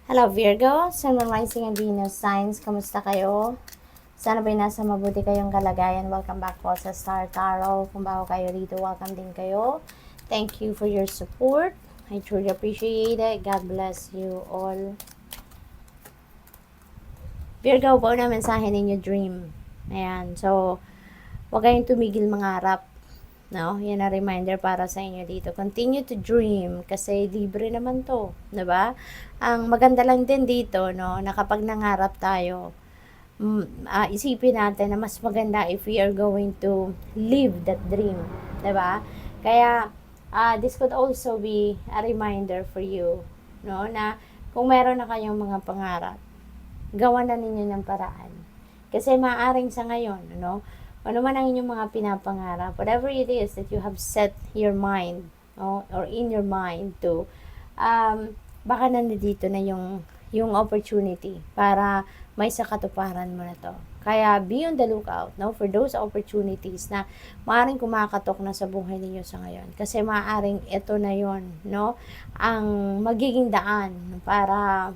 Hello Virgo, Sun, Moon, Rising and Venus signs. Kamusta kayo? Sana ba'y nasa mabuti kayong kalagayan. Welcome back po sa Star Tarot. Kung bago kayo rito, welcome din kayo. Thank you for your support. I truly appreciate it. God bless you all. Virgo, po na mensahe ninyo dream. Ayan, so huwag kayong tumigil mangarap. No, yan ang reminder para sa inyo dito. Continue to dream kasi libre naman to, 'di ba? Ang maganda lang din dito, no, na kapag nangarap tayo, isipin natin na mas maganda if we are going to live that dream, 'di ba? Kaya this could also be a reminder for you, no, na kung meron na kayong mga pangarap, gawan na ninyo ng paraan. Kasi maaring sa ngayon, no, ano man ang inyong mga pinapangarap, whatever it is that you have set your mind, no, or in your mind to, baka nandito na yung opportunity para may sa katuparan mo na to. Kaya be on the lookout, no, for those opportunities na maaaring kumakatok na sa buhay ninyo sa ngayon. Kasi maaaring ito na yon, no, ang magiging daan para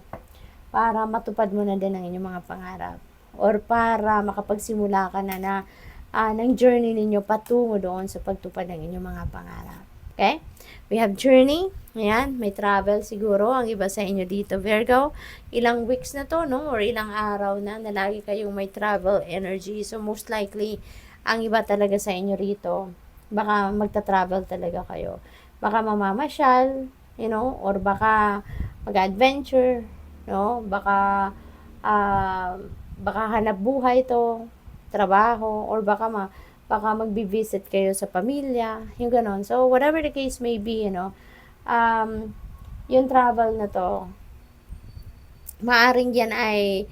matupad mo na din ang inyong mga pangarap or para makapagsimula ka na ng journey ninyo patungo doon sa pagtupad ng inyong mga pangarap. Okay? We have journey. Ayan, may travel siguro. Ang iba sa inyo dito, Virgo. Ilang weeks na to, no? Or ilang araw na lagi kayong may travel energy. So, most likely, ang iba talaga sa inyo rito, baka magta-travel talaga kayo. Baka mamamasyal, you know, or baka mag-adventure, no? Baka hanap buhay to, trabaho, or baka magbi-visit kayo sa pamilya, yung ganon. So, whatever the case may be, you know, yung travel na to, maaring yan ay,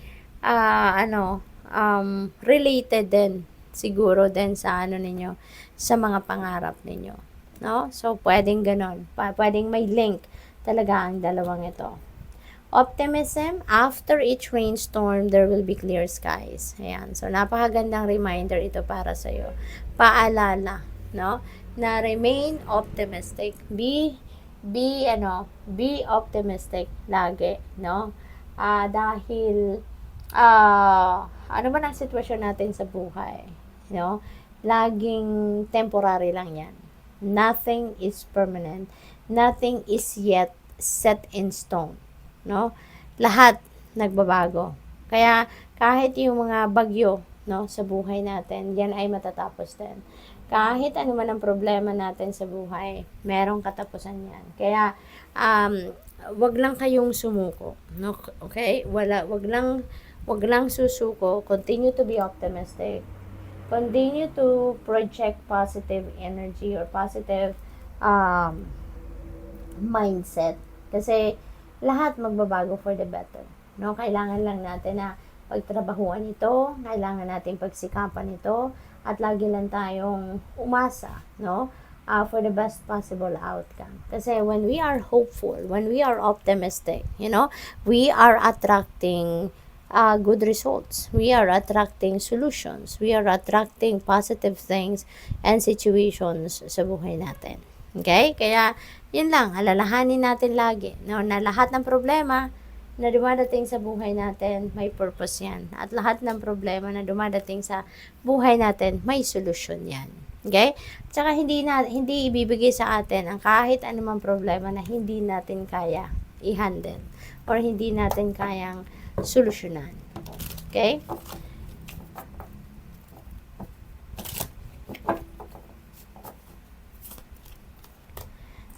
related din, siguro din sa ninyo, sa mga pangarap ninyo, no? So, pwedeng ganon. Pwedeng may link talaga ang dalawang ito. Optimism, after each rainstorm, there will be clear skies. Ayan. So, napakagandang reminder ito para sa'yo. Paalala, no? Na remain optimistic. Be optimistic lagi, no? Dahil, ano man ang sitwasyon natin sa buhay, no? Laging temporary lang yan. Nothing is permanent. Nothing is yet set in stone. No? Lahat nagbabago. Kaya kahit yung mga bagyo, no, sa buhay natin, yan ay matatapos din. Kahit ano man ang problema natin sa buhay, merong katapusan yan. Kaya wag lang kayong sumuko, no? Okay? Wag lang susuko. Continue to be optimistic. Continue to project positive energy or positive mindset. Kasi lahat magbabago for the better, no? Kailangan lang natin na pagtrabahuan ito, kailangan natin pagsikapan ito, at lagi lang tayong umasa, no? For the best possible outcome. Kasi when we are hopeful, when we are optimistic, you know, we are attracting good results. We are attracting solutions. We are attracting positive things and situations sa buhay natin. Okay? Kaya, yun lang, alalahanin natin lagi, no, na lahat ng problema na dumadating sa buhay natin, may purpose yan. At lahat ng problema na dumadating sa buhay natin, may solusyon yan. Okay? Tsaka hindi ibibigay sa atin ang kahit anumang problema na hindi natin kaya i-handle or hindi natin kayang solusyonan. Okay?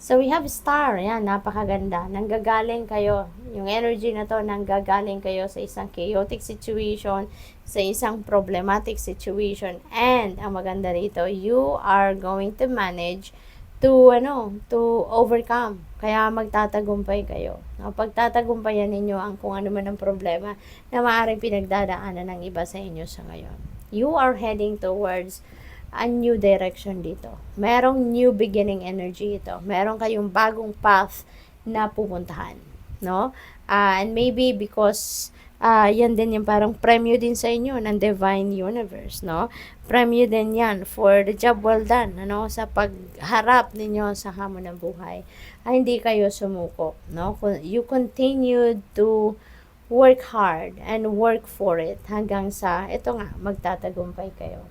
So, we have star. Yan, napakaganda. Nanggagaling kayo. Yung energy na to, nanggagaling kayo sa isang chaotic situation, sa isang problematic situation. And, ang maganda rito, you are going to manage to overcome. Kaya magtatagumpay kayo. Pagtatagumpayan ninyo ang kung ano man ang problema na maaaring pinagdadaanan ng iba sa inyo sa ngayon. You are heading towards a new direction dito. Merong new beginning energy ito. Meron kayong bagong path na pupuntahan, no? And maybe because yan din yung parang premyo din sa inyo ng Divine Universe, no? Premyo din yan for the job well done, ano? Sa pagharap ninyo sa hamon ng buhay. Ay, hindi kayo sumuko, no? You continue to work hard and work for it hanggang sa, ito nga, magtatagumpay kayo.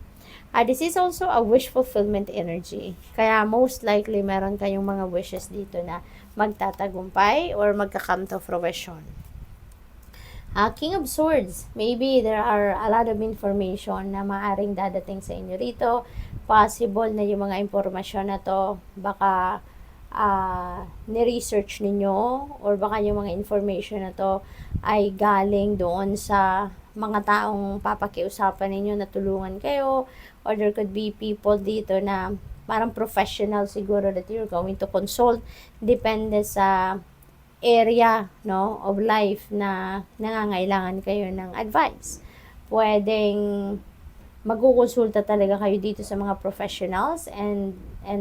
This is also a wish fulfillment energy. Kaya most likely meron kayong mga wishes dito na magtatagumpay or magka-come to fruition. King of Swords, maybe there are a lot of information na maaring dadating sa inyo rito. Possible na yung mga impormasyon na to baka ni-research ninyo or baka yung mga information na to ay galing doon sa mga taong papakiusapan ninyo na tulungan kayo, or there could be people dito na parang professional siguro that you're going to consult, depende sa area, no, of life na nangangailangan kayo ng advice. Pwedeng magkukonsulta talaga kayo dito sa mga professionals and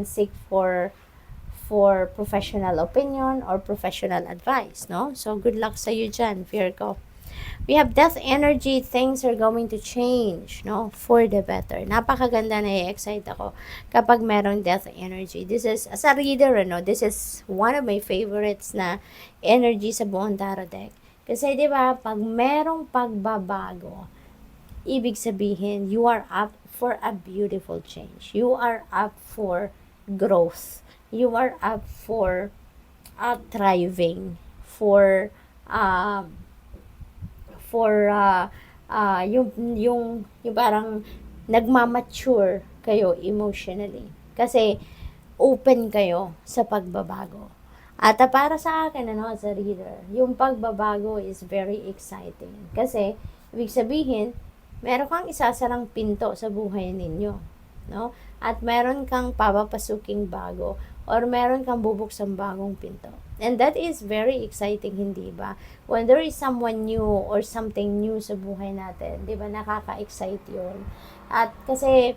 seek for professional opinion or professional advice, no? So good luck sa you dyan, Virgo. We have death energy, things are going to change, no, for the better. Napakaganda, na i-excite ako kapag merong death energy. This is, as a reader, ano, this is one of my favorites na energy sa buong tarot deck. Kasi, di ba, pag merong pagbabago, ibig sabihin, you are up for a beautiful change. You are up for growth. You are up for thriving, for yung parang nagmamature kayo emotionally. Kasi open kayo sa pagbabago. At para sa akin, ano, as a reader, yung pagbabago is very exciting. Kasi, ibig sabihin, meron kang isasarang pinto sa buhay ninyo, no? At meron kang papapasuking bago, or meron kang bubuksang bagong pinto. And that is very exciting, hindi ba? When there is someone new or something new sa buhay natin, di ba, nakaka-excite yun. At kasi,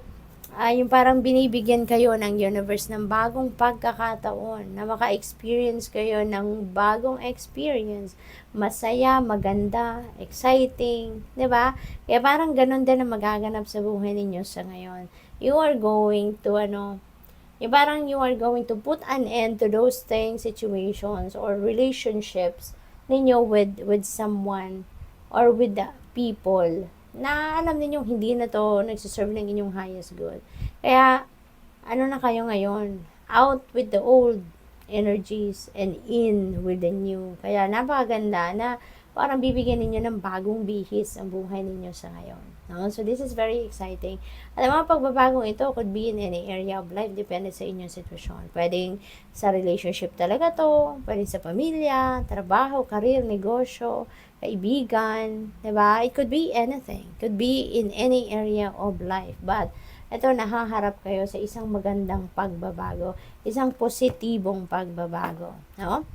yung parang binibigyan kayo ng universe ng bagong pagkakataon, na maka-experience kayo ng bagong experience. Masaya, maganda, exciting, di ba? Kaya parang ganun din ang magaganap sa buhay ninyo sa ngayon. You are going to, parang you are going to put an end to those things, situations, or relationships ninyo with someone or with the people na alam ninyong hindi na to nagsiserve ng inyong highest good. Kaya, na kayo ngayon? Out with the old energies and in with the new. Kaya napakaganda na parang bibigyan ninyo ng bagong bihis ang buhay ninyo sa ngayon. No? So, this is very exciting. At ang mga pagbabagong ito could be in any area of life, depende sa inyong sitwasyon. Pwedeng sa relationship talaga to, pwedeng sa pamilya, trabaho, career, negosyo, kaibigan, diba? It could be anything. It could be in any area of life. But, ito, nahaharap kayo sa isang magandang pagbabago, isang positibong pagbabago. No?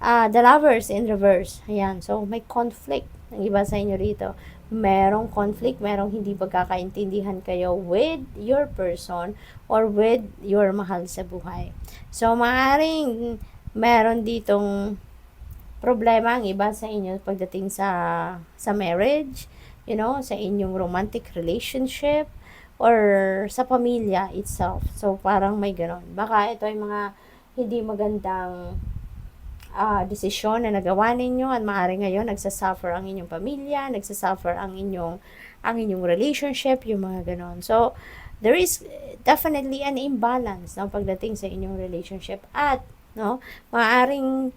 The Lovers in reverse. Ayan. So, may conflict. Ang iba sa inyo rito. Merong conflict, merong hindi pagkakaintindihan kayo with your person or with your mahal sa buhay. So, maaaring meron ditong problema ang iba sa inyo pagdating sa marriage, sa inyong romantic relationship, or sa pamilya itself. So, parang may ganon. Baka ito ay mga hindi magandang desisyon na nagawa ninyo at maaari ngayon nagsasuffer ang inyong pamilya, nagsasuffer ang inyong relationship, yung mga ganon. So, there is definitely an imbalance pagdating sa inyong relationship at maaaring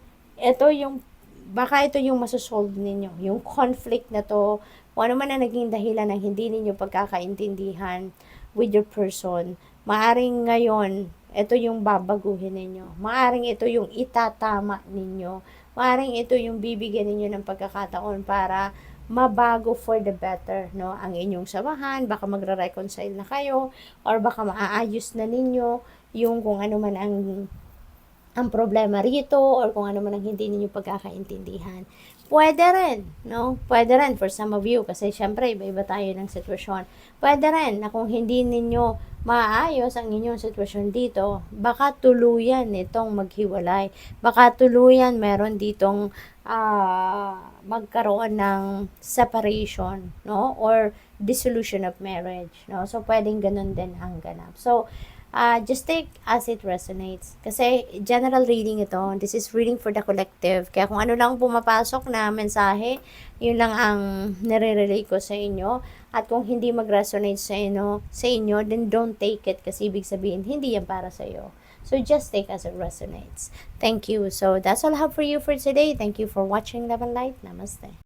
baka ito yung masosolve ninyo, yung conflict na to, kung ano man ang naging dahilan ng hindi ninyo pagkakaintindihan with your person, maaring ngayon ito yung babaguhin ninyo. Maaring ito yung itatama ninyo. Maaring ito yung bibigyan ninyo ng pagkakataon para mabago for the better, ang inyong samahan. Baka magre-reconcile na kayo, or baka maaayos na ninyo yung kung ano man ang problema rito, or kung ano man ang hindi ninyo pagkakaintindihan. Pwede rin, Pwede rin for some of you, kasi syempre iba-iba tayo ng sitwasyon. Pwede rin na kung hindi ninyo maayos ang inyong sitwasyon dito, baka tuluyan itong maghiwalay. Baka tuluyan meron ditong magkaroon ng separation, no? Or dissolution of marriage, no? So, pwedeng ganun din ang ganap. So, just take as it resonates. Kasi general reading ito. This is reading for the collective. Kaya kung ano lang pumapasok na mensahe, yun lang ang nire-relay ko sa inyo. At kung hindi mag-resonate sa inyo, then don't take it kasi ibig sabihin, hindi yan para sa iyo. So, just take as it resonates. Thank you. So, that's all I have for you for today. Thank you for watching Love and Light. Namaste.